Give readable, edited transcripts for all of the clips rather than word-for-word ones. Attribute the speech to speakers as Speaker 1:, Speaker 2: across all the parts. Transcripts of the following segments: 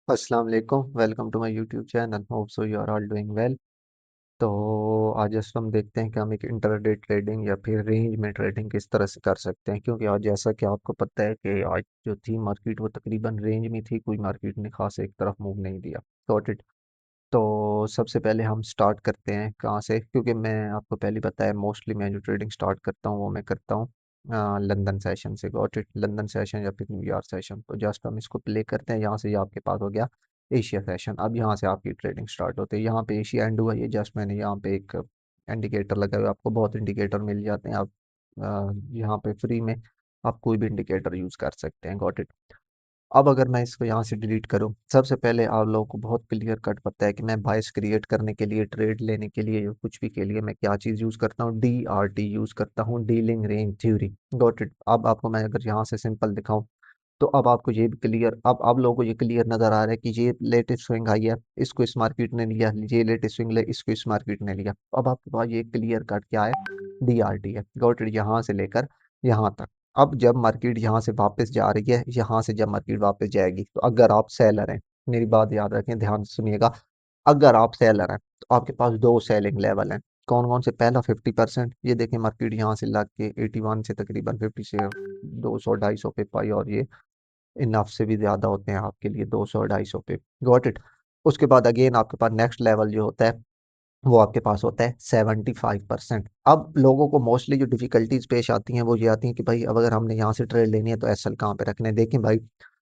Speaker 1: अस्सलाम वालेकुम, welcome to my YouTube channel. Hope so you are all doing well. तो आज जस्ट हम देखते हैं कि हम एक इंटरडे ट्रेडिंग या फिर रेंज में ट्रेडिंग किस तरह से कर सकते हैं, क्योंकि आज जैसा कि आपको पता है कि आज जो थी मार्केट वो तकरीबन रेंज में थी, कोई मार्केट ने खास एक तरफ मूव नहीं दिया। Got it. तो सबसे पहले हम स्टार्ट करते हैं कहाँ से, क्योंकि मैं आपको पहले बताया मोस्टली मैं जो ट्रेडिंग स्टार्ट करता हूँ वो मैं करता हूँ लंदन सेशन से। Got it. लंदन सेशन या फिर न्यूयॉर्क सेशन। तो जस्ट हम इसको प्ले करते हैं, यहाँ से ये आपके पास हो गया एशिया सेशन। अब यहाँ से आपकी ट्रेडिंग स्टार्ट होती है। यहाँ पे एशिया एंड हुआ, ये जस्ट मैंने यहाँ पे एक इंडिकेटर लगा हुआ है। आपको बहुत इंडिकेटर मिल जाते हैं, आप यहाँ पे फ्री में आप कोई भी इंडिकेटर यूज़ कर सकते हैं। Got it. अब अगर मैं इसको यहाँ से डिलीट करूँ, सबसे पहले आप लोगों को बहुत क्लियर कट पता है कि मैं बायस क्रिएट करने के लिए, ट्रेड लेने के लिए या कुछ भी के लिए मैं क्या चीज़ यूज़ करता हूँ, DRT यूज़ करता हूँ, dealing range theory. Got it. अब आपको मैं अगर यहाँ से सिंपल दिखाऊँ तो अब आपको ये भी क्लियर, अब लोगों को ये क्लियर नज़र आ रहा है कि ये लेटेस्ट स्विंग आई है, इसको इस मार्केट ने लिया, ये लेटेस्ट स्विंग ले, इसको इस मार्केट ने लिया। अब आपके पास ये क्लियर कट क्या है, DRT है। Got it. यहाँ से लेकर यहाँ तक। अब जब मार्केट यहाँ से वापस जा रही है, यहाँ से जब मार्केट वापस जाएगी, तो अगर आप सेलर हैं, मेरी बात याद रखें, ध्यान से सुनिएगा, अगर आप सेलर हैं तो आपके पास दो सेलिंग लेवल हैं। कौन कौन से? पहला 50%, ये देखें मार्केट यहाँ से लग के 81 से तकरीबन 50 से 200 250 पे पाई, और ये इनफ से भी ज़्यादा होते हैं आपके लिए, 200 250 पे। Got it. उसके बाद अगेन आपके पास नेक्स्ट लेवल जो होता है वो आपके पास होता है 75%। अब लोगों को मोस्टली जो डिफिकल्टीज पेश आती हैं वो ये आती हैं कि भाई अब अगर हमने यहाँ से ट्रेड लेनी है तो एसएल कहाँ पे रखने हैं। देखें भाई,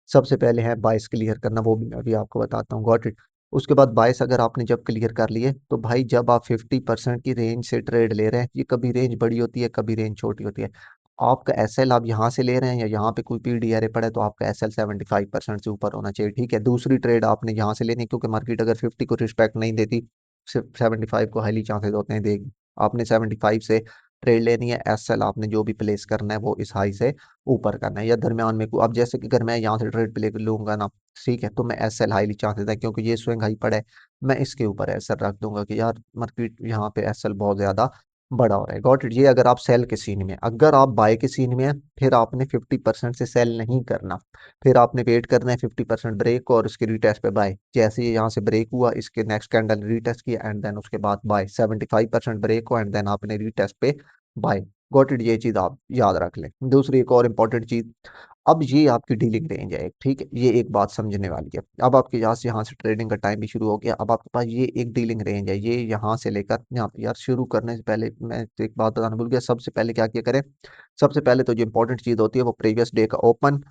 Speaker 1: सबसे पहले है बाइस क्लियर करना, वो भी मैं अभी आपको बताता हूँ। Got it. उसके बाद बाइस अगर आपने जब क्लियर कर लिए तो भाई जब आप 50% की रेंज से ट्रेड ले रहे हैं, ये कभी रेंज बड़ी होती है कभी रेंज छोटी होती है। आपका एसएल आप यहाँ से ले रहे हैं या यहाँ पे कोई पीडी एरे पड़ा है, तो आपका एसएल 75% से ऊपर होना चाहिए। ठीक है। दूसरी ट्रेड आपने यहाँ से लेनी है, क्योंकि मार्केट अगर 50 को रिस्पेक्ट नहीं देती, सिर्फ 75 को हाईली चांसेस होते हैं देगी। आपने 75 से ट्रेड लेनी है, एसएल आपने जो भी प्लेस करना है वो इस हाई से ऊपर करना है या दरमियान में को। अब जैसे कि अगर मैं यहाँ से ट्रेड प्ले लूंगा ना, ठीक है, तो मैं एसएल हाईली चांसेस है, क्योंकि ये स्विंग हाई पड़ा है, मैं इसके ऊपर एसएल रख दूंगा कि यार मार्केट यहाँ पे एसएल बहुत ज्यादा बड़ा हो रहा है। Got it. ये अगर आप सेल के सीन में, अगर आप बाय के सीन में है, फिर आपने 50% से सेल नहीं करना, फिर आपने वेट करना है 50% ब्रेक और उसके रीटेस्ट पे बाय। जैसे ये यहाँ से ब्रेक हुआ, इसके नेक्स्ट कैंडल रीटेस्ट किया एंड देन उसके बाद बाय, 75% ब्रेक हो एंड देन आपने रीटेस्ट पे बाय। Got it. ये चीज आप याद रख लें। दूसरी एक और इंपॉर्टेंट चीज, अब ये आपकी डीलिंग रेंज है, ठीक है, ये एक बात समझने वाली है। अब आपके यहाँ से ट्रेडिंग का टाइम भी शुरू हो गया। अब आपके पास ये एक डीलिंग रेंज है, ये यहाँ से लेकर यहाँ पे। यार शुरू करने से पहले मैं एक बात बताना भूल गया, सबसे पहले क्या किया करें, सबसे पहले तो जो इंपॉर्टेंट चीज होती है वो प्रीवियस डे का ओपन,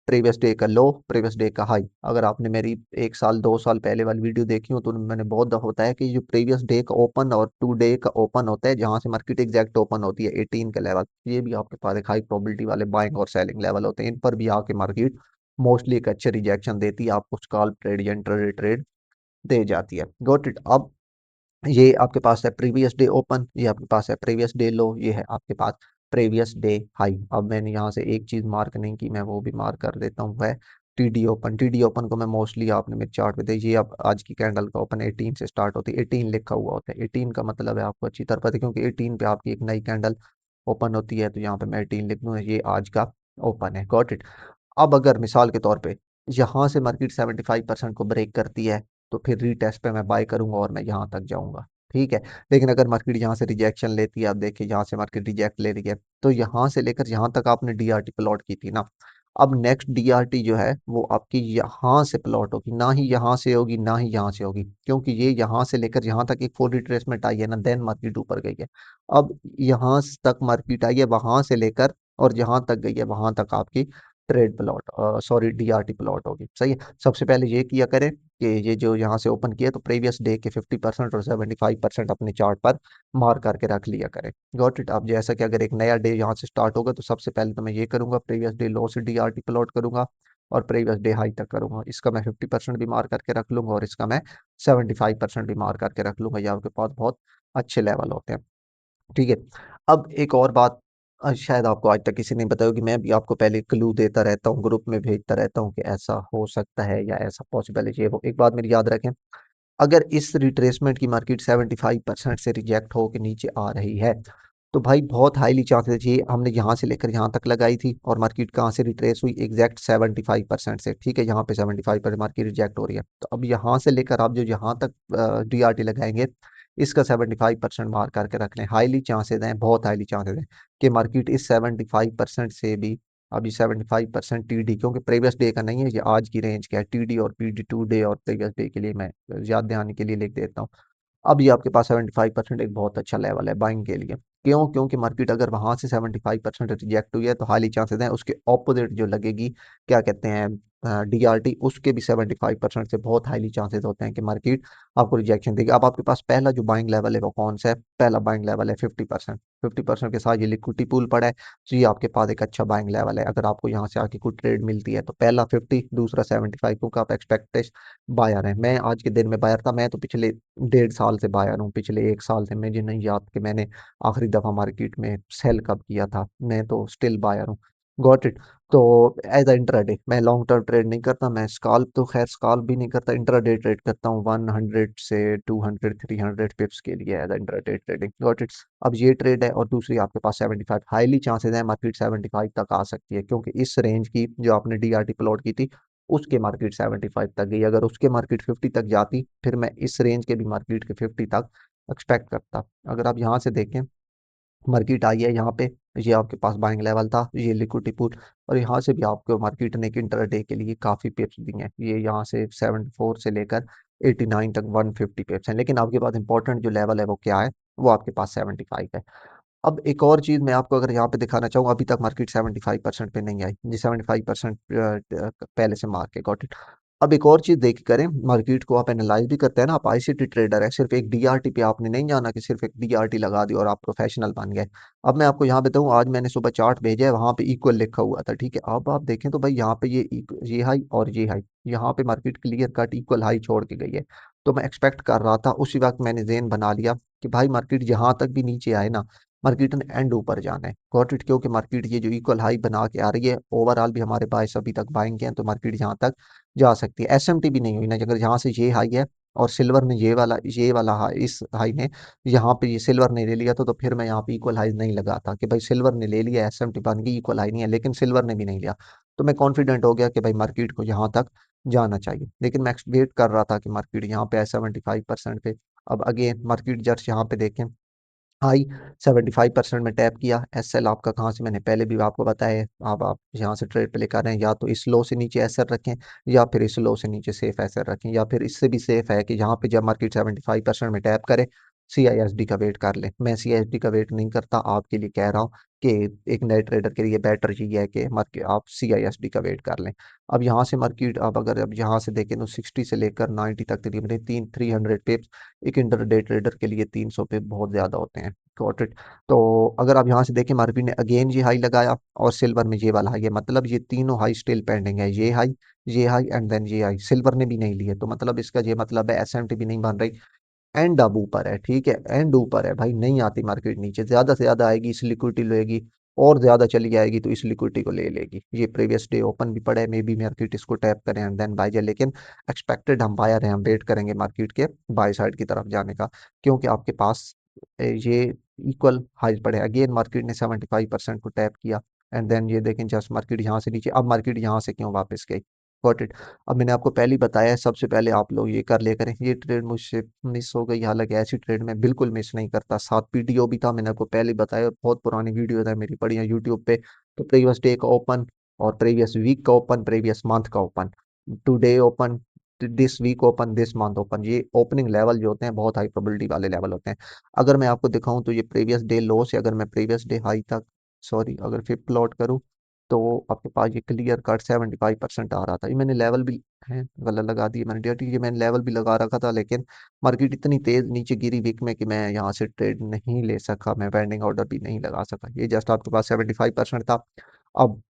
Speaker 1: प्रीवियस डे का लो, प्रीवियस डे का हाई। अगर आपने मेरी 1 साल 2 साल पहले वाली वीडियो देखी हो तो मैंने बहुत दफा होता है कि जो प्रीवियस डे का ओपन और 2 डे का ओपन होता है, जहां से मार्केट एग्जैक्ट ओपन होती है 18 का लेवल, ये भी आपके पास एक हाई प्रोबेबिलिटी वाले बाइंग और सेलिंग लेवल होते हैं। इन पर भी आके मार्केट मोस्टली एक अच्छे रिजेक्शन देती है, आपको स्कैल्प ट्रेड या इंट्राडे ट्रेड दे जाती है। Got it. अब ये आपके पास है प्रीवियस डे ओपन, ये आपके पास है प्रीवियस डे लो, ये है आपके पास प्रीवियस डे हाई। अब मैंने यहाँ से एक चीज मार्क नहीं की, मैं वो भी मार्क कर देता हूँ, वह टीडी ओपन। टीडी ओपन को मैं मोस्टली, आपने मेरे चार्ट पे देखिए, अब आज की कैंडल का ओपन 18 से स्टार्ट होती है, 18 लिखा हुआ होता है। 18 का मतलब है आपको अच्छी तरह पता है, क्योंकि 18 पे आपकी एक नई कैंडल ओपन होती है, तो यहाँ पे मैं 18 लिख दूँ, ये आज का ओपन है। Got it. अब अगर मिसाल के तौर पे यहाँ से मार्केट 75% को ब्रेक करती है, तो फिर रीटेस्ट पे मैं बाय करूंगा और मैं यहाँ तक जाऊंगा। ठीक है। लेकिन अगर मार्केट यहाँ से रिजेक्शन लेती है, आप देखिए यहाँ से मार्केट रिजेक्ट ले रही है, तो यहाँ से लेकर यहाँ तक आपने डीआरटी प्लॉट की थी ना, अब नेक्स्ट डीआरटी जो है वो आपकी यहाँ से प्लॉट होगी, ना ही यहाँ से होगी ना ही यहाँ से होगी, क्योंकि ये यहाँ से लेकर यहाँ तक एक फुल रिट्रेसमेंट आई है ना, देन मार्केट ऊपर गई है। अब यहाँ तक मार्केट आई है, वहां से लेकर और जहां तक गई है वहां तक आपकी trade plot, sorry DRT plot होगी। सही है। सबसे पहले ये किया करें कि ये जो यहाँ से ओपन किया तो प्रीवियस डे के 50% और 75% अपने चार्ट पर मार्क करके रख लिया करें। Got it. अब जैसा कि अगर एक नया डे यहाँ से स्टार्ट होगा तो सबसे पहले तो मैं ये करूंगा, प्रीवियस डे लो से डीआरटी प्लॉट करूंगा और प्रीवियस डे हाई तक करूंगा। इसका मैं 50% भी मार्क करके रख लूंगा और इसका मैं 75% भी मार्क करके रख लूंगा। ये आपके पास बहुत अच्छे लेवल होते हैं। ठीक है। अब एक और बात, शायद आपको आज तक किसी ने बताया कि मैं भी आपको पहले क्लू देता रहता हूँ, ग्रुप में भेजता रहता हूँ कि ऐसा हो सकता है या ऐसा पॉसिबल है, ये वो। एक बात मेरी याद रखें, अगर इस रिट्रेसमेंट की मार्केट 75% से रिजेक्ट हो के नीचे आ रही है, तो भाई बहुत हाईली चांसेस ये हमने यहाँ से लेकर यहाँ तक लगाई थी और मार्केट कहाँ से रिट्रेस हुई एग्जैक्ट 75% से, ठीक है, यहाँ पे 75% मार्केट रिजेक्ट हो रही है। तो अब यहाँ से लेकर आप जो यहाँ तक डीआरटी लगाएंगे, इसका 75% मार करके रख लें। हाईली चांसेस हैं, बहुत हाईली चांसेस हैं कि मार्केट इस 75% से भी, अभी 75% टीडी, क्योंकि प्रीवियस डे का नहीं है ये, आज की रेंज क्या है, टीडी और पीडी 2 डे और प्रीवियस डे के लिए मैं याद दिलाने के लिए लिख देता हूँ। अब ये आपके पास 75% एक बहुत अच्छा लेवल है बाइंग के लिए। क्यों? क्योंकि मार्केट अगर वहां से 75% रिजेक्ट हुई है तो हाईली चांसेस है उसके ऑपोजिट जो लगेगी, क्या कहते हैं, डीआरटी, उसके भी 75% से बहुत हाईली चांसेस होते हैं कि मार्केट आपको रिजेक्शन देगी। अब आपके पास पहला जो बाइंग लेवल है वो कौन सा है? पहला बाइंग लेवल है 50%। 50% के साथ ये लिक्विडिटी पूल पड़ा है, तो ये आपके पास एक अच्छा बाइंग लेवल है। अगर आपको यहाँ से आके कुछ ट्रेड मिलती है तो पहला 50, दूसरा 75, क्योंकि आप एक्सपेक्टेशन बायर है। मैं आज के दिन में बायर था, मैं तो पिछले 1.5 साल से बायर हूँ, पिछले 1 साल से। मुझे नहीं याद कि मैंने आखिरी दफा मार्केट में सेल कब किया था, मैं तो स्टिल बायर हूँ। Got it. तो एज अ इंट्राडे मैं लॉन्ग टर्म ट्रेड नहीं करता, मैं स्काल्प तो खैर स्काल्प भी नहीं करता, इंट्राडे ट्रेड करता हूँ 100 से 200 300 पिप्स के लिए as a intraday trading. Got it. अब ये ट्रेड है और दूसरी आपके पास 75, हाईली चांसेस है मार्केट 75 तक आ सकती है, क्योंकि इस रेंज की जो आपने डीआरटी प्लॉट की थी उसके मार्केट 75 तक गई। अगर उसके मार्केट 50 तक जाती फिर मैं इस रेंज के भी मार्केट के 50 तक एक्सपेक्ट करता। अगर आप यहाँ से देखें, मार्केट आई है यहाँ पे, ये आपके पास बाइंग लेवल था, ये लिक्विडिटी पुट, और यहाँ से भी आपको मार्केट ने एक इंटरडे के लिए काफी पिप्स दी हैं। ये यहाँ से 74 से लेकर 89 तक 150 पिप्स हैं, लेकिन आपके पास इंपॉर्टेंट जो लेवल है वो क्या है? वो आपके पास 75 है। अब एक और चीज मैं आपको अगर यहाँ पे दिखाना चाहूँ, अभी तक मार्केट 75% पे नहीं आई जी, 75% पहले से मार्क है। Got it. अब एक और चीज देखी करें, मार्केट को आप एनालाइज भी करते हैं ना, आप आईसीटी ट्रेडर है, सिर्फ एक डीआरटी पे आपने नहीं जाना कि सिर्फ एक डीआरटी लगा दी और आप प्रोफेशनल बन गए। अब मैं आपको यहाँ बताऊँ, आज मैंने सुबह चार्ट भेजा है, वहां पे इक्वल लिखा हुआ था, ठीक है। अब आप देखें तो भाई यहाँ पे ये हाई और ये हाई, यहाँ पे market clear cut equal high छोड़ के गई है। तो मैं एक्सपेक्ट कर रहा था, उसी वक्त मैंने जेन बना लिया कि भाई मार्केट जहां तक भी नीचे आए ना, मार्केट ने एंड ऊपर जाना है। Got it. क्योंकि मार्केट ये जो इक्वल हाई बना के आ रही है, ओवरऑल भी हमारे बायस अभी तक बाइंग के हैं, तो मार्केट यहाँ तक जा सकती है। एसएमटी भी नहीं हुई ना, अगर यहाँ से ये हाई है और सिल्वर ने ये वाला हाई, इस हाई ने यहाँ पे ये सिल्वर ने ले लिया तो फिर मैं यहाँ पे इक्वल हाई नहीं लगाता कि भाई सिल्वर ने ले लिया, एसएमटी बन गई, इक्वल हाई नहीं है, लेकिन सिल्वर ने भी नहीं लिया। तो मैं कॉन्फिडेंट हो गया कि भाई मार्केट को यहाँ तक जाना चाहिए, लेकिन मैं वेट कर रहा था कि मार्केट यहाँ पे 75% पे। अब अगेन मार्केट जस्ट यहाँ पे देखें, हाई 75% में टैप किया। एसएल आपका कहाँ से, मैंने पहले भी आपको बताया है। अब आप यहाँ से ट्रेड पे लेकर आए हैं, या तो इस लो से नीचे एसएल रखें, या फिर इस लो से नीचे सेफ एसएल रखें, या फिर इससे भी सेफ है कि यहाँ पे जब मार्केट 75% में टैप करे, सीआईएसडी का वेट कर ले। मैं सीआईएसडी का वेट नहीं करता, आपके लिए कह रहा हूँ कि एक नए ट्रेडर के लिए बेटर चीज है कि मार्केट आप सीआईएसडी का वेट कर लें। अब यहाँ से मार्केट, अब अगर अब यहाँ से देखें तो 60 से लेकर 90 तक तकरीबन 300 पिप्स एक इंटरडे ट्रेडर के लिए 300 पे बहुत ज्यादा होते हैं। Got it. तो अगर आप यहाँ से देखें, मार्केट ने अगेन ये हाई लगाया और सिल्वर में ये वाला हाई है, मतलब ये तीनों हाई स्टिल पेंडिंग है, ये हाई एंड देन ये हाई, सिल्वर ने भी नहीं लिए। तो मतलब इसका ये मतलब है एसएमटी भी नहीं बन रही, एंड अब ऊपर है, ठीक है, एंड ऊपर है भाई, नहीं आती मार्केट नीचे, ज्यादा से ज्यादा आएगी इस लिक्विडिटी लेगी, और ज्यादा चली जाएगी तो इस लिक्विडिटी को ले लेगी। ये प्रीवियस डे ओपन भी पड़ा है, मे बी मार्केट इसको टैप करें एंड देन बाय जाए, लेकिन एक्सपेक्टेड हम बायर हैं, हम वेट करेंगे मार्केट के बाय साइड की तरफ जाने का, क्योंकि आपके पास ये इक्वल हाई पड़े। अगेन मार्केट ने 75% को टैप किया एंड देन ये देखें जस्ट मार्केट यहाँ से नीचे, अब मार्केट यहाँ से क्यों वापस गई? Got it. अब मैंने आपको पहले ही बताया है, सबसे पहले आप लोग ये कर ले करें। ये ट्रेड मुझसे मिस हो गई, हालांकि ऐसी ट्रेड मैं बिल्कुल मिस नहीं करता। साथ पीडीओ भी था, मैंने आपको पहले ही बताया, बहुत पुरानी वीडियो है मेरी पड़ी है यूट्यूब पे। तो प्रीवियस डे का ओपन और प्रीवियस वीक का ओपन, प्रीवियस मंथ का open, today open, this week open, this month open, ये ओपनिंग लेवल जो होते हैं बहुत हाई प्रोबेबिलिटी वाले लेवल होते हैं। अगर मैं आपको दिखाऊं तो ये प्रीवियस डे लो से अगर मैं प्रीवियस डे हाई तक, सॉरी, अगर फिर प्लॉट करूं तो आपके पास ये क्लियर कट 75% आ रहा था। ये मैंने लेवल भी है गलत लगा दिए मैंने, डेट ये मैंने लेवल भी लगा रखा था, लेकिन मार्केट इतनी तेज नीचे गिरी वीक में कि मैं यहाँ से ट्रेड नहीं ले सका, मैं पेंडिंग ऑर्डर भी नहीं लगा सका। ये जस्ट आपके पास 75% था। अब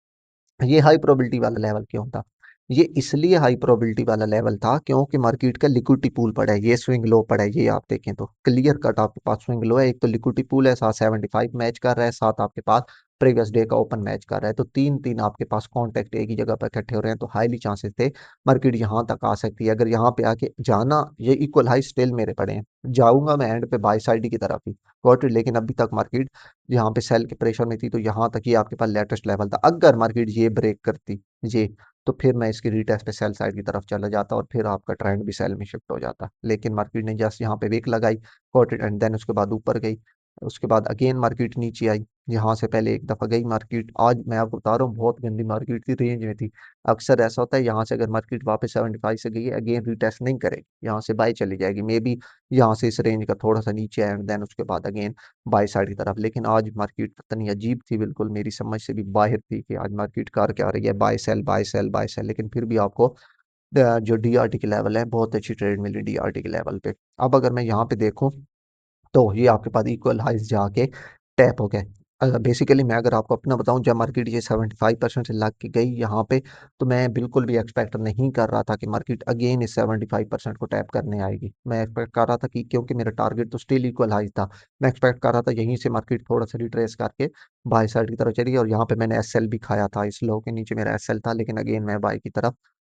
Speaker 1: ये हाई प्रोबेबिलिटी वाला लेवल क्यों था? ये इसलिए हाई प्रोबेबिलिटी वाला लेवल था क्योंकि मार्केट का लिक्विडिटी पूल पड़ा है, ये स्विंग लो पड़ा है, ये आप देखें तो क्लियर कट आपके पास स्विंग लो है। एक तो लिक्विडिटी पूल है, साथ 75 मैच कर रहा है, साथ आपके पास प्रीवियस डे का ओपन मैच कर रहा है, तो तीन तीन आपके पास कॉन्टेक्ट एक ही जगह पर इकट्ठे हो रहे हैं, तो हाईली चांसेस थे मार्केट यहाँ तक आ सकती है। अगर यहाँ पे आके जाना, ये इक्वल हाई स्टिल मेरे पड़े हैं, जाऊंगा मैं एंड पे बाय साइड की तरफ ही गॉट इट। लेकिन अभी तक मार्केट यहाँ पे सेल के प्रेशर में थी, तो यहाँ तक ये आपके पास लेटेस्ट लेवल था। अगर मार्केट ये ब्रेक करती ये, तो फिर मैं इसकी रीटेस्ट पे सेल साइड की तरफ चला जाता और फिर आपका ट्रेंड भी सेल में शिफ्ट हो जाता। लेकिन मार्केट ने जस्ट यहाँ पे विक लगाई, गॉट इट, एंड देन उसके बाद ऊपर गई, उसके बाद अगेन मार्केट नीचे आई, यहाँ से पहले एक दफा गई मार्केट। आज मैं आपको बता रहा हूँ बहुत गंदी मार्केट थी, रेंज में थी। अक्सर ऐसा होता है यहाँ से अगर मार्केट वापस 75 से गई है, अगेन रिटेस्ट नहीं करेगी, यहाँ से बाय चली जाएगी, मे बी यहाँ से इस रेंज का थोड़ा सा नीचे एंड देन उसके बाद अगेन बाय साइड की तरफ। लेकिन आज मार्केट इतनी अजीब थी, बिल्कुल मेरी समझ से भी बाहर थी कि आज मार्केट कार क्या रही है, buy sell buy sell buy sell. लेकिन फिर भी आपको जो डीआरटी के लेवल है, बहुत अच्छी ट्रेड मिली डीआरटी के लेवल पे। अब अगर मैं यहाँ पे देखूँ, तो ये आपके पास इक्वल हाइस जाके टैप हो गए। बेसिकली मैं अगर आपको अपना बताऊं, जब मार्केट ये 75% से लग के गई यहाँ पे, तो मैं बिल्कुल भी एक्सपेक्ट नहीं कर रहा था कि मार्केट अगेन इस 75% को टैप करने आएगी। मैं एक्सपेक्ट कर रहा था कि, क्योंकि मेरा टारगेट तो स्टिल इक्वल हाई था, मैं एक्सपेक्ट कर रहा था यहीं से मार्केट थोड़ा सा रिट्रेस करके बाई साइड की तरफ चली। और यहाँ पे मैंने एसएल भी खाया था, इस लो के नीचे मेरा एसएल था, लेकिन अगेन मैं बाई की तरफ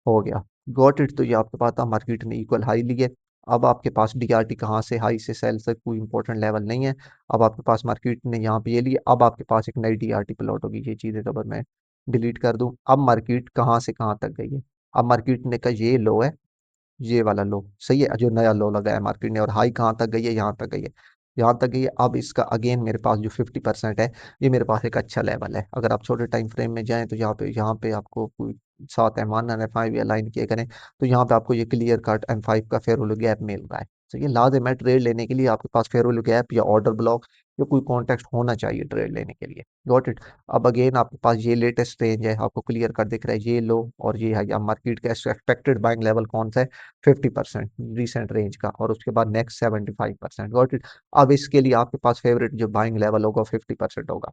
Speaker 1: हो गया। Got it. तो ये आपके पास था, मार्केट ने इक्वल हाई लिए। अब आपके पास डीआरटी कहाँ से हाई से सेल से कोई इंपॉर्टेंट लेवल नहीं है। अब आपके पास मार्केट ने यहाँ पे ये लिए, अब आपके पास एक नई डीआरटी प्लॉट होगी। ये चीजें तो मैं डिलीट कर दूं। अब मार्केट कहाँ से कहाँ तक गई है, अब मार्केट ने का ये लो है, ये वाला लो सही है, जो नया लो लगा है मार्केट ने, और हाई कहाँ तक गई है, यहाँ तक गई है, यहाँ तक गई है। अब इसका अगेन मेरे पास जो 50% है, ये मेरे पास एक अच्छा लेवल है। अगर आप छोटे टाइम फ्रेम में जाएं, तो यहाँ पे आपको कोई 7 M1 और M5 अलाइन किए करें, तो यहाँ पे आपको ये क्लियर कट M5 का फेयर वैल्यू गैप मिल रहा है। तो ये लाजिम है, ट्रेड लेने के लिए आपके पास फेयर वैल्यू गैप या ऑर्डर ब्लॉक या कोई कॉन्टेक्स्ट होना चाहिए ट्रेड लेने के लिए। Got it. अब अगेन आपके पास ये लेटेस्ट रेंज है, आपको क्लियर कर दिख रहा है, ये लो और ये है। अब मार्केट का एक्सपेक्टेड बाइंग लेवल कौन सा है, 50% रिसेंट रेंज का, और उसके बाद नेक्स्ट 75%। Got it. अब इसके लिए आपके पास फेवरेट जो बाइंग लेवल होगा 50% होगा।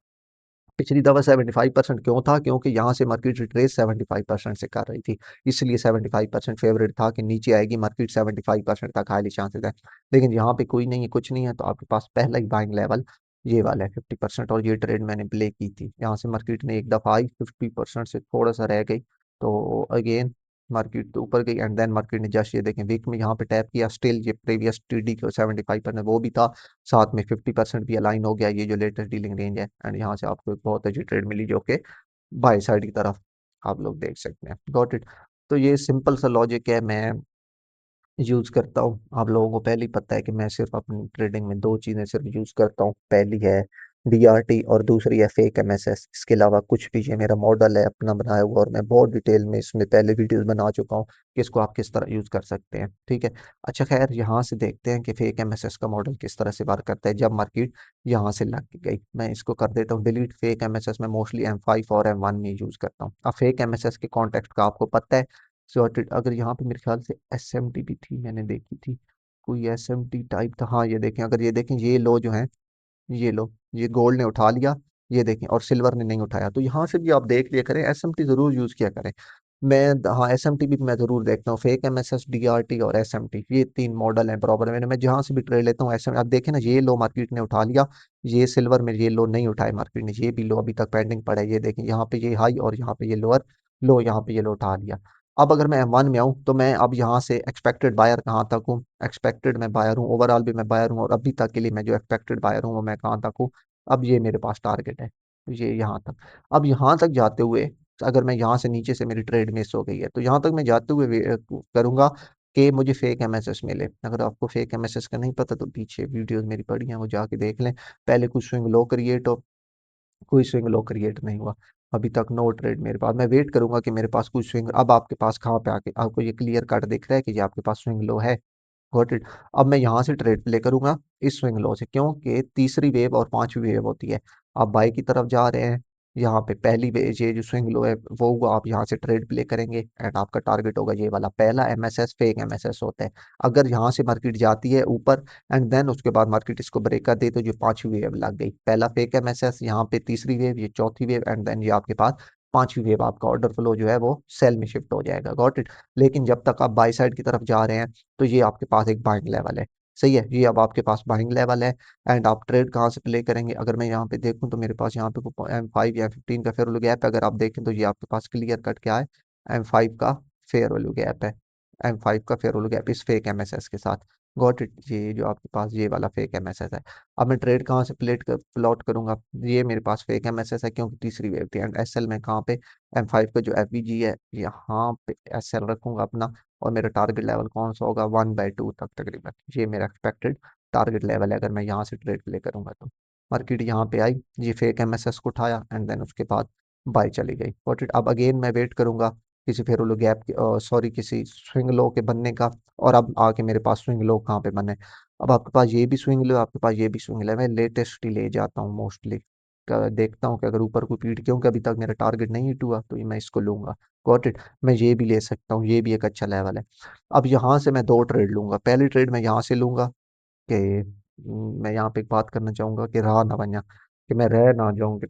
Speaker 1: पिछली दफा 75% क्यों था, क्योंकि यहाँ से मार्केट रिट्रेस 75% से कर रही थी, इसलिए 75% फेवरेट था कि नीचे आएगी मार्केट, 75% तक हाईली चांसेस है। लेकिन यहाँ पे कोई नहीं है, कुछ नहीं है, तो आपके पास पहला ही बाइंग लेवल ये वाला है 50%। और ये ट्रेड मैंने प्ले की थी, यहाँ से मार्केट ने एक दफा आई, 50% से थोड़ा सा रह गई, तो अगेन मार्केट तो ऊपर गई, एंड देन मार्केट ने जस्ट ये देखें वीक में यहाँ पे टैप किया, स्टिल ये प्रीवियस टीडी को 75% वो भी था, साथ में 50% भी अलाइन हो गया, ये जो लेटेस्ट डीलिंग रेंज है। एंड यहाँ से आपको एक बहुत अच्छी ट्रेड मिली, जो कि बाई साइड की तरफ आप लोग देख सकते हैं। Got it. तो ये सिंपल सा लॉजिक है, मैं यूज करता हूँ। आप लोगों को पहले ही पता है कि मैं सिर्फ अपनी ट्रेडिंग में दो चीजें सिर्फ यूज करता हूँ, पहली है डीआरटी और दूसरी है फेक एमएसएस। इसके अलावा कुछ भी, ये मेरा मॉडल है अपना बनाया हुआ, और मैं बहुत डिटेल में इसमें पहले वीडियोस बना चुका हूँ कि इसको आप किस तरह यूज कर सकते हैं। ठीक है। अच्छा खैर, यहाँ से देखते हैं कि फेक एमएसएस का मॉडल किस तरह से वर्क करता है जब मार्केट यहाँ से लग गई। मैं इसको कर देता हूँ डिलीट। फेक एमएसएस में मोस्टली M5 और M1 में यूज करता हूँ। अब फेक एमएसएस के कॉन्टेक्ट का आपको पता है, सॉर्टेड। अगर यहाँ पे मेरे ख्याल से एसएमटी भी थी, मैंने देखी थी कोई एसएमटी टाइप था, हाँ ये देखें, अगर ये देखें ये लो जो है, ये लो, ये गोल्ड ने उठा लिया, ये देखें, और सिल्वर ने नहीं उठाया, तो यहाँ से भी आप देख लिया करें, एसएमटी जरूर यूज किया करें। मैं, हाँ एसएमटी भी मैं जरूर देखता हूँ, फेक एमएसएस डीआरटी और एसएमटी, ये तीन मॉडल हैं प्रॉपर। मैं जहाँ से भी ट्रेड लेता हूँ एसएम, आप देखें ना, ये लो मार्केट ने उठा लिया, ये सिल्वर में ये लो नहीं उठाए मार्केट ने, ये भी लो अभी तक पेंडिंग पड़ा है, ये देखें यहाँ पे ये हाई और यहाँ पे ये लोअर लो, यहाँ पे ये लो उठा लिया। अब अगर मैं M1 में आऊँ, तो मैं अब यहाँ से एक्सपेक्टेड बायर कहाँ तक हूँ, एक्सपेक्टेड मैं बायर हूँ, ओवरऑल भी मैं बायर हूँ, और अभी तक के लिए मैं जो एक्सपेक्टेड बायर हूँ वो मैं कहाँ तक हूँ, अब ये मेरे पास टारगेट है, ये यहाँ तक। अब यहाँ तक जाते हुए, अगर मैं यहाँ से नीचे से मेरी ट्रेड मिस हो गई है, तो यहाँ तक मैं जाते हुए करूंगा कि मुझे फेक एमएसएस मिले। अगर आपको फेक एमएसएस का नहीं पता, तो पीछे वीडियोस मेरी पड़ी हैं, वो जाके देख लें। पहले कुछ स्विंग लो क्रिएट हो, कोई स्विंग लो क्रिएट नहीं हुआ अभी तक, नो ट्रेड मेरे पास। मैं वेट करूंगा कि मेरे पास कुछ स्विंग, अब आपके पास कहाँ पे आके आपको ये क्लियर कट दिख रहा है कि ये आपके पास स्विंग लो है। Got it. अब मैं यहाँ से ट्रेड प्ले करूंगा इस स्विंग लो से, क्योंकि तीसरी वेव और पांचवी वेव होती है। आप बाई की तरफ जा रहे हैं, यहाँ पे पहली वेव ये जो स्विंग लो है वो होगा, आप यहाँ से ट्रेड प्ले करेंगे, एंड आपका टारगेट होगा ये वाला पहला एमएसएस, फेक एमएसएस होता है। अगर यहाँ से मार्केट जाती है ऊपर, एंड देन उसके बाद मार्केट इसको ब्रेक कर दे, तो जो पांचवी वेव लग गई, पहला फेक एमएसएस, यहाँ पे तीसरी वेव, ये चौथी वेव, एंड देन ये आपके पास पांचवी वेव, आपका ऑर्डर फ्लो जो है वो सेल में शिफ्ट हो जाएगा। Got it. लेकिन जब तक आप बाई साइड की तरफ जा रहे हैं, तो ये आपके पास एक बाइंग लेवल है। सही है, ये अब आपके पास बाइंग लेवल है। एंड आप ट्रेड कहाँ से प्ले करेंगे, अगर मैं यहाँ पे देखूँ तो मेरे पास यहाँ पे M5 या 15 का फेयर वैल्यू गैप है। अगर आप देखें तो ये आपके पास क्लियर कट क्या है, M5 का फेयर वैल्यू गैप है। M5 का फेयर वैल्यू गैप इस फेक MSS के साथ। गॉट इट, ये जो आपके पास ये वाला फेक MSS है। अब मैं ट्रेड कहाँ से प्लॉट करूंगा, ये मेरे पास फेक MSS है क्योंकि तीसरी वेव थी। एंड SL में कहाँ पे, M5 का जो FVG है यहाँ पे SL रखूंगा अपना। और मेरा टारगेट लेवल कौन सा होगा, 1/2 तक तकरीबन, ये मेरा एक्सपेक्टेड टारगेट लेवल है अगर मैं यहाँ से ट्रेड प्ले करूंगा तो। मार्केट यहाँ पे आई, ये फेक MSS को उठाया एंड देन उसके बाद बाय चली गई। वॉट इट, अब अगेन मैं वेट करूंगा किसी फेयर वैल्यू गैप सॉरी किसी स्विंग लो के बनने का। और अब आके मेरे पास स्विंग लो कहाँ पे बने, अब आपके पास ये भी स्विंग लो, आपके पास ये भी स्विंग लो है। मैं लेटेस्ट ही ले जाता हूँ मोस्टली, देखता हूँ कि अगर ऊपर को पीट, क्योंकि अभी तक मेरा टारगेट नहीं हिट हुआ तो ये मैं इसको लूंगा। गॉट इट, मैं ये भी ले सकता हूँ, ये भी एक अच्छा लेवल है। अब यहाँ से मैं दो ट्रेड लूंगा, पहली ट्रेड मैं यहाँ से लूंगा कि मैं यहाँ पे एक बात करना चाहूंगा कि रहा ना बना, कि मैं रह ना जाऊं कि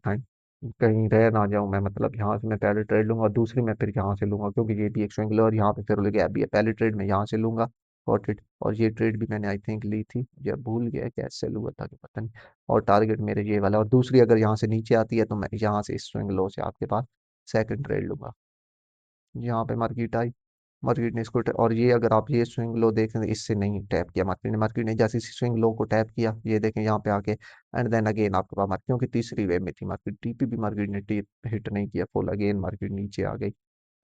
Speaker 1: कहीं रह ना जाऊं मैं, मतलब यहाँ से मैं पहले ट्रेड लूंगा और दूसरी मैं फिर यहाँ से लूंगा, क्योंकि ये भी एक स्विंग लो और यहाँ पे फिर गैप भी है। पहली ट्रेड मैं यहाँ से लूंगा गॉट इट, और ये ट्रेड भी मैंने आई थिंक ली थी या भूल गया कैसे लूआ था कि पता नहीं। और टारगेट मेरे ये वाला, और दूसरी अगर यहाँ से नीचे आती है तो मैं यहाँ से इस स्विंग लो से आपके पास सेकंड ट्रेड लूंगा। यहाँ पे मार्केट आई, मार्केट ने इसको और ये अगर आप ये स्विंग लो देखें तो इससे नहीं टैप किया मार्केट ने, मार्केट ने जैसे इसी स्विंग लो को टैप किया, ये देखें यहाँ पे आके एंड देन अगेन आपके पास मार्केट, क्योंकि तीसरी वेव में थी मार्केट, टीपी भी मार्केट ने टी हिट नहीं किया फुल, अगेन मार्केट नीचे आ गई।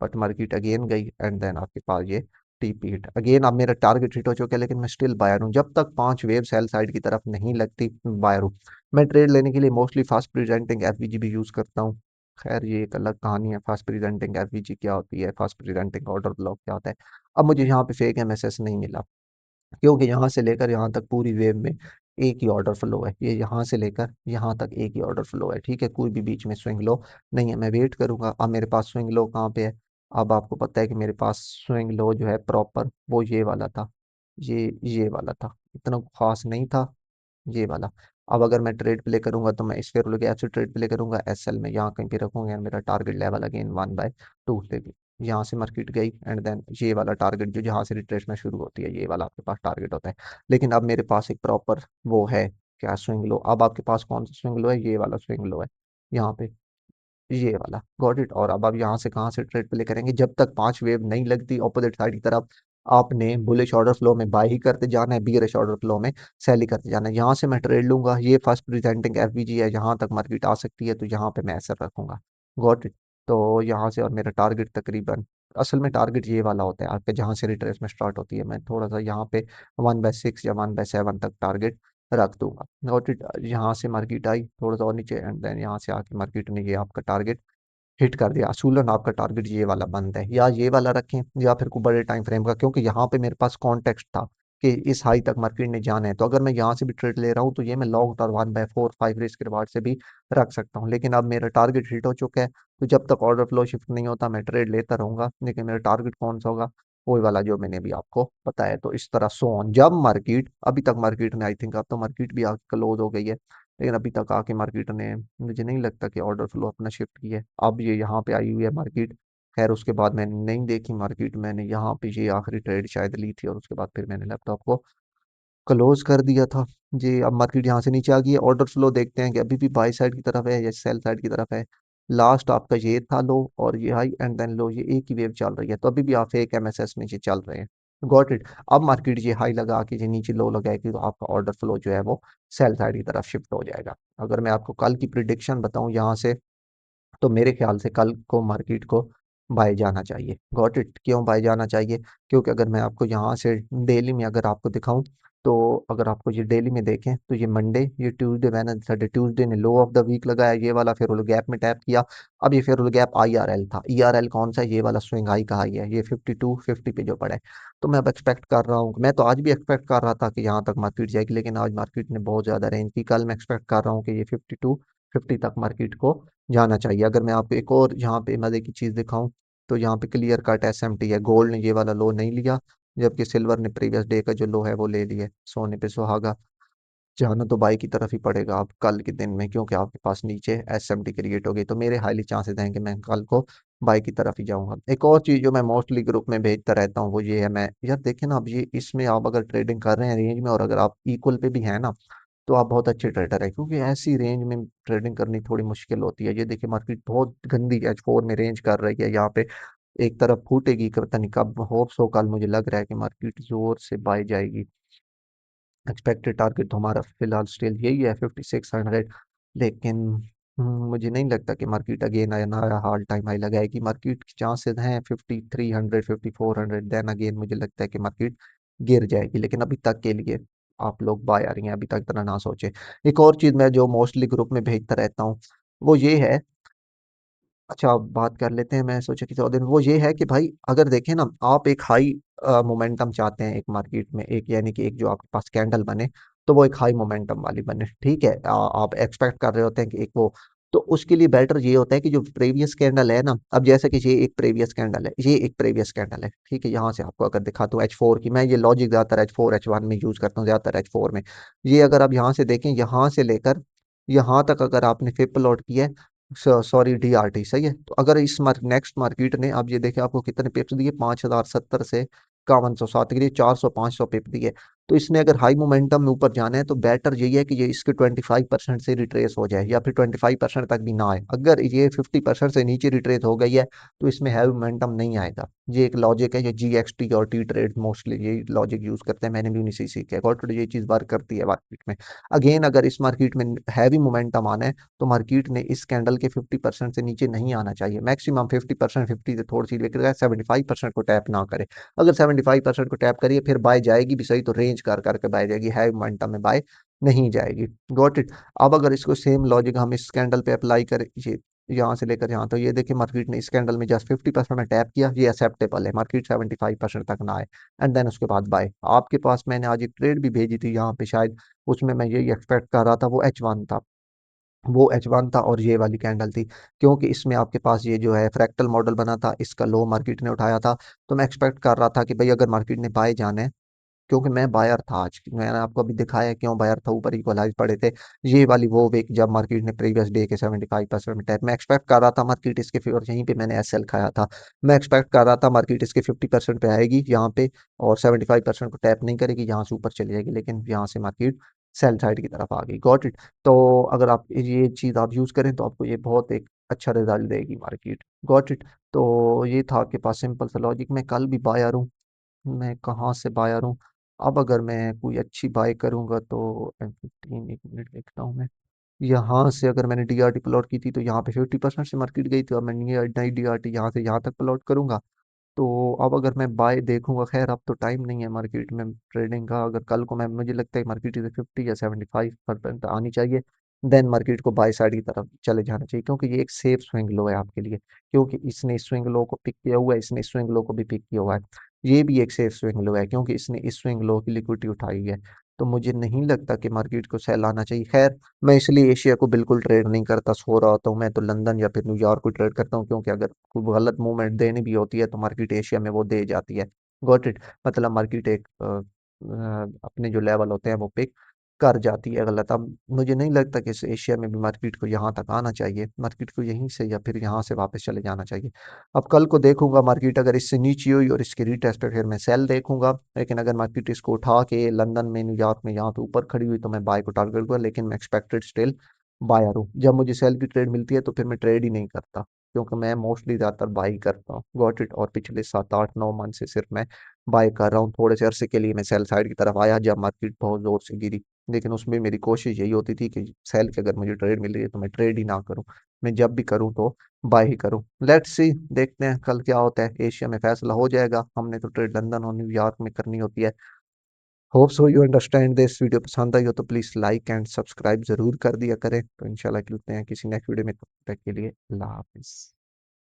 Speaker 1: बट मार्केट अगेन गई एंड देन आपके पास ये टीपी हिट अगेन। अब मेरा टारगेट हिट हो चुका है लेकिन मैं स्टिल बायर हूँ, जब तक 5 वेव सेल साइड की तरफ नहीं लगती बायर हूँ। मैं ट्रेड लेने के लिए मोस्टली फास्ट प्रेजेंटिंग एफवीजी भी यूज करता हूँ। खैर ये एक अलग कहानी है, फास्ट प्रेजेंटिंग एफवीजी क्या होती है, फास्ट प्रेजेंटिंग ऑर्डर ब्लॉक क्या होता है। अब मुझे यहाँ पे फेक MSS नहीं मिला, क्योंकि यहाँ से लेकर यहाँ तक पूरी वेव में एक ही ऑर्डर फ्लो है, ये यहाँ से लेकर यहाँ तक एक ही ऑर्डर फ्लो है, ठीक है, कोई भी बीच में स्विंग लो नहीं है। मैं वेट करूंगा, अब मेरे पास स्विंग लो कहाँ पे है, अब आपको पता है कि मेरे पास स्विंग लो जो है प्रॉपर वो ये वाला था, ये वाला था, इतना खास नहीं था ये वाला। अब अगर मैं ट्रेड प्ले करूंगा तो मैं इस फेयर गैप से ट्रेड प्ले करूंगा, SL में यहाँ कहीं पे रखूंगा, मेरा टारगेट लेवल अगेन 1/2 पे भी। यहाँ से मार्केट गई एंड देन ये वाला टारगेट जो जहाँ से रिट्रेसमेंट शुरू होती है ये वाला आपके पास टारगेट होता है। लेकिन अब मेरे पास एक प्रॉपर वो है क्या, स्विंग लो। अब आपके पास कौन सा स्विंग लो है, ये वाला स्विंग लो है यहाँ पे, ये वाला गॉट इट। और अब आप यहाँ से कहाँ से ट्रेड प्ले करेंगे, जब तक 5 वेव नहीं लगती ऑपोजिट साइड की तरफ, आपने बुलिश ऑर्डर फ्लो में बाय ही करते जाना है, बियरिश ऑर्डर फ्लो में सेल ही करते जाना है। यहाँ से मैं ट्रेड लूंगा, ये फर्स्ट प्रेजेंटिंग एफबीजी है, यहाँ तक मार्केट आ सकती है तो यहाँ पे मैं ऐसा रखूंगा। गॉट इट, तो यहाँ से और मेरा टारगेट तकरीबन, असल में टारगेट ये वाला होता है आपके, जहाँ से रिट्रेसमेंट स्टार्ट होती है, मैं थोड़ा सा यहाँ पे 1/6 या 1/7 तक टारगेट रख दूंगा। गॉट इट, यहाँ से मार्केट आई थोड़ा सा और नीचे एंड देन यहाँ से आके मार्केट ने ये आपका टारगेट हिट कर दिया, असूलन आपका टारगेट ये वाला बंद है, या ये वाला रखें या फिर कोई बड़े टाइम फ्रेम का, क्योंकि यहाँ पे मेरे पास कॉन्टेक्स्ट था कि इस हाई तक मार्केट ने जाना है। तो अगर मैं यहाँ से भी ट्रेड ले रहा हूँ तो ये मैं लॉन्ग टर्म 1/4 5 रिस्क रिवार्ड से भी रख सकता हूँ। लेकिन अब मेरा टारगेट हिट हो चुका है, तो जब तक ऑर्डर फ्लो शिफ्ट नहीं होता मैं ट्रेड लेता रहूंगा। लेकिन मेरा टारगेट कौन सा होगा, वही वाला जो मैंने भी आपको बताया। तो इस तरह सो ऑन, जब मार्केट, अभी तक मार्केट ने आई थिंक, अब तो मार्केट भी आके क्लोज हो गई है, लेकिन अभी तक आके मार्केट ने मुझे नहीं लगता कि ऑर्डर फ्लो अपना शिफ्ट किया है। अब ये यहाँ पे आई हुई है मार्केट, खैर उसके बाद मैंने नहीं देखी मार्केट, मैंने यहाँ पे ये आखिरी ट्रेड शायद ली थी और उसके बाद फिर मैंने लैपटॉप को क्लोज कर दिया था जी। अब मार्केट यहाँ से नीचे आ गई है, ऑर्डर फ्लो देखते हैं कि अभी भी बाई साइड की तरफ है या सेल साइड की तरफ है। लास्ट आपका ये था लो और ये हाई एंड देन लो, ये एक ही वेव चल रही है, तो अभी भी आप एक MSS में ये चल रहे हैं। गॉट इट, अब मार्केट ये हाई लगा के ये नीचे लो लगाएगी तो आपका ऑर्डर फ्लो जो है वो सेल साइड की तरफ शिफ्ट हो जाएगा। अगर मैं आपको कल की प्रिडिक्शन बताऊं यहाँ से, तो मेरे ख्याल से कल को मार्केट को बाय जाना चाहिए। गॉट इट, क्यों बाय जाना चाहिए, क्योंकि अगर मैं आपको यहाँ से डेली में अगर आपको दिखाऊं, तो अगर आपको ये डेली में देखें तो ये मंडे, ये ट्यूसडे, वेडनेसडे, ट्यूसडे ने लो ऑफ द वीक लगाया, ये वाला फिर गैप में टैप किया। अब ये फिर गैप IRL था, ERL कौन सा है, ये वाला स्विंग हाई का हाई है, ये 52 50 पे जो पड़ा है। तो मैं अब एक्सपेक्ट कर रहा हूँ, मैं तो आज भी एक्सपेक्ट कर रहा था कि यहाँ तक मार्केट जाएगी, लेकिन आज मार्केट ने बहुत ज्यादा रेंज की। कल मैं एक्सपेक्ट कर रहा हूँ कि ये 52 50 तक मार्केट को जाना चाहिए। अगर मैं आपको एक और यहाँ पे मजे की चीज दिखाऊं, तो यहाँ पे क्लियर कट SMT है, गोल्ड ने ये वाला लो नहीं लिया, जबकि सिल्वर ने प्रीवियस डे का जो लो है वो ले लिया। सोने पे सुहागा, जाना तो बाई की तरफ ही पड़ेगा आप कल के दिन में, क्योंकि आपके पास नीचे SMT क्रिएट हो गई, तो मेरे हाईली चांसेस हैं कि मैं कल को बाय की तरफ ही जाऊंगा। एक और चीज जो मैं मोस्टली ग्रुप में भेजता रहता हूँ वो ये है, मैं यार देखे ना, अब ये इसमें आप अगर ट्रेडिंग कर रहे हैं रेंज में और अगर आप इक्वल पे भी है ना, तो आप बहुत अच्छे ट्रेडर है, क्योंकि ऐसी रेंज में ट्रेडिंग करनी थोड़ी मुश्किल होती है। ये देखिए मार्केट बहुत गंदी H4 में रेंज कर रही है यहाँ पे, एक तरफ फूटेगी पता नहीं कब, होप सो कल मुझे लग रहा है कि मार्केट जोर से बाय जाएगी। एक्सपेक्टेड टारगेट तो हमारा फिलहाल स्टिल यही है 5600, लेकिन मुझे नहीं लगता कि मार्केट अगेन आया नया हाल टाइम हाई लगाएगी। मार्केट के चांसेस हैं 5300 5400, देन अगेन मुझे लगता है कि मार्केट गिर जाएगी, लेकिन अभी तक के लिए आप लोग बाय आ रही हैं, अभी तक इतना ना सोचे। एक और चीज मैं जो मोस्टली ग्रुप में भेजता रहता हूँ वो ये है, अच्छा अब बात कर लेते हैं, मैं सोचा कि 100 दिन, वो ये है कि भाई अगर देखें ना, आप एक हाई मोमेंटम चाहते हैं एक मार्केट में, एक यानी कि एक जो आपके पास कैंडल बने, तो वो एक हाई मोमेंटम वाली बने, ठीक है। आप एक्सपेक्ट कर रहे होते हैं कि एक वो, तो उसके लिए बेटर ये होता है कि जो प्रीवियस कैंडल है ना, अब जैसे कि ये एक प्रीवियस कैंडल है, ये एक प्रीवियस कैंडल है, ठीक है। यहाँ से आपको अगर दिखाता हूँ H4 की, मैं ये लॉजिक ज्यादातर H4 H1 में यूज करता हूँ, ज्यादातर H4 में। ये अगर आप यहाँ से देखें, यहाँ से लेकर यहाँ तक अगर आपने फिप प्लॉट किया है, सॉरी DRT, सही है। तो अगर इस नेक्स्ट मार्केट ने, आप ये देखें आपको कितने पिप्स दिए, 5070 से 5107 के लिए 400 500 पिप दिए। तो इसने अगर हाई मोमेंटम में ऊपर जाना है तो बेटर यही है कि ये इसके 25% से रिट्रेस हो जाए, या फिर 25% तक भी ना आए। अगर ये 50% से नीचे रिट्रेस हो गई है तो इसमें हैवी मोमेंटम नहीं आएगा। ये एक लॉजिक है, ये GXT और टी ट्रेड मोस्टली यही लॉजिक यूज करते हैं, मैंने भी उन्हीं से सीखा है, और ये चीज वर्क करती है मार्केट में। अगेन अगर इस मार्केट में हैवी मोमेंटम आना है तो मार्केट ने इस कैंडल के 50% से नीचे नहीं आना चाहिए, मैक्सिमम 50%, 50 से थोड़ी सी लेकर 75% को टैप ना करे। अगर 75% को टैप करिए फिर बाय जाएगी भी सही, तो रेंज कर करके बाय जाएगी, हैवी मोमेंटम में बाय नहीं जाएगी। Got it. अब अगर इसको सेम लॉजिक हम इस कैंडल पे अप्लाई करें, ये यहाँ से लेकर यहाँ, तो ये देखिए मार्केट ने इस कैंडल में जस्ट 50% में टैप किया, ये एक्सेप्टेबल है, मार्केट 75% तक ना आए, एंड देन उसके बाद बाय। आपके पास मैंने आज एक ट्रेड भी भेजी थी यहाँ पे शायद, उसमें मैं यही एक्सपेक्ट कर रहा था, वो H1 था, वो H1 था और ये वाली कैंडल थी, क्योंकि इसमें आपके पास ये जो है फ्रैक्टल मॉडल बना था, इसका लो मार्केट ने उठाया था। तो मैं एक्सपेक्ट कर रहा था कि भाई अगर मार्केट ने बाय जाना है, क्योंकि मैं बायर था आज, मैंने आपको अभी दिखाया है क्यों बायर था, ऊपर इक्वलाइज पड़े थे। ये वाली वो वीक जब मार्केट ने प्रीवियस डे के 75% में टैप, मैं एक्सपेक्ट कर रहा था मार्केट इसके और यहीं पे मैंने SL खाया था। मैं एक्सपेक्ट कर रहा था मार्केट इसके 50% पे आएगी यहाँ पे, और 75% को टैप नहीं करेगी, यहाँ से ऊपर चली जाएगी, लेकिन यहाँ से मार्केट सेल साइड की तरफ आ गई। Got it. तो अगर आप ये चीज़ आप यूज़ करें तो आपको ये बहुत एक अच्छा रिजल्ट देगी मार्केट। Got it. तो ये था आपके पास सिंपल सा लॉजिक। मैं कल भी बायर हूँ, मैं कहाँ से बायर हूँ, अब अगर मैं कोई अच्छी बाय करूंगा तो M15, एक मिनट देखता हूँ मैं, यहाँ से अगर मैंने DRT प्लॉट की थी तो यहाँ पे 50% से मार्केट गई थी, और मैं नई DRT यहाँ से यहाँ तक प्लॉट करूंगा। तो अब अगर मैं बाय देखूंगा, खैर अब तो टाइम नहीं है मार्केट में ट्रेडिंग का, अगर कल को मैं, मुझे लगता है मार्केट इधर 50 या 75% आनी चाहिए, देन मार्केट को बाय साइड की तरफ चले जाना चाहिए, क्योंकि ये एक सेफ स्विंग लो है आपके लिए, क्योंकि इसने स्विंग लो को पिक किया हुआ है, इसने स्विंग लो को भी पिक किया हुआ है। ये भी एक सेफ स्विंग लो है, क्योंकि इसने इस स्विंग लो की लिक्विडिटी उठाई है। तो मुझे नहीं लगता कि मार्केट को सेल आना चाहिए। खैर, मैं इसलिए एशिया को बिल्कुल ट्रेड नहीं करता, सो रहा होता हूँ, मैं तो लंदन या फिर न्यूयॉर्क को ट्रेड करता हूँ, क्योंकि अगर कोई गलत मूवमेंट देनी भी होती है तो मार्केट एशिया में वो दे जाती है। Got it. मतलब मार्केट एक अपने जो लेवल होते हैं वो पिक कर जाती है गलत। अब मुझे नहीं लगता कि इस एशिया में भी मार्केट को यहाँ तक आना चाहिए, मार्केट को यहीं से या फिर यहाँ से वापस चले जाना चाहिए। अब कल को देखूंगा मार्केट अगर इससे नीचे हुई और इसकी रीटेस्ट पे, फिर मैं सेल देखूंगा, लेकिन अगर मार्केट इसको उठा के लंदन में न्यूयॉर्क में यहाँ पे ऊपर खड़ी हुई तो मैं बाय को टारगेट करूंगा, लेकिन मैं एक्सपेक्टेड स्टिल बायर हूँ। जब मुझे सेल की ट्रेड मिलती है तो फिर मैं ट्रेड ही नहीं करता, क्योंकि मैं मोस्टली ज्यादातर बाई करता हूँ। Got it. और पिछले 7 8 9 मंथ से सिर्फ मैं बाय कर रहा हूँ। थोड़े से अरसे के लिए मैं सेल साइड की तरफ आया जब मार्केट बहुत जोर से गिरी, लेकिन उसमें मेरी कोशिश यही होती थी कि सेल की अगर मुझे ट्रेड मिल रही है तो मैं ट्रेड ही ना करूँ, मैं जब भी करूँ तो बाय ही करूँ। लेट्स सी, देखते हैं कल क्या होता है, एशिया में फैसला हो जाएगा, हमने तो ट्रेड लंदन और न्यूयॉर्क में करनी होती है। Hope so you understand this. Video पसंद आई हो तो प्लीज़ लाइक एंड सब्सक्राइब जरूर कर दिया करें। तो इंशाल्लाह मिलते हैं किसी नेक्स्ट वीडियो में, तब तक के लिए अल्लाह हाफिज़।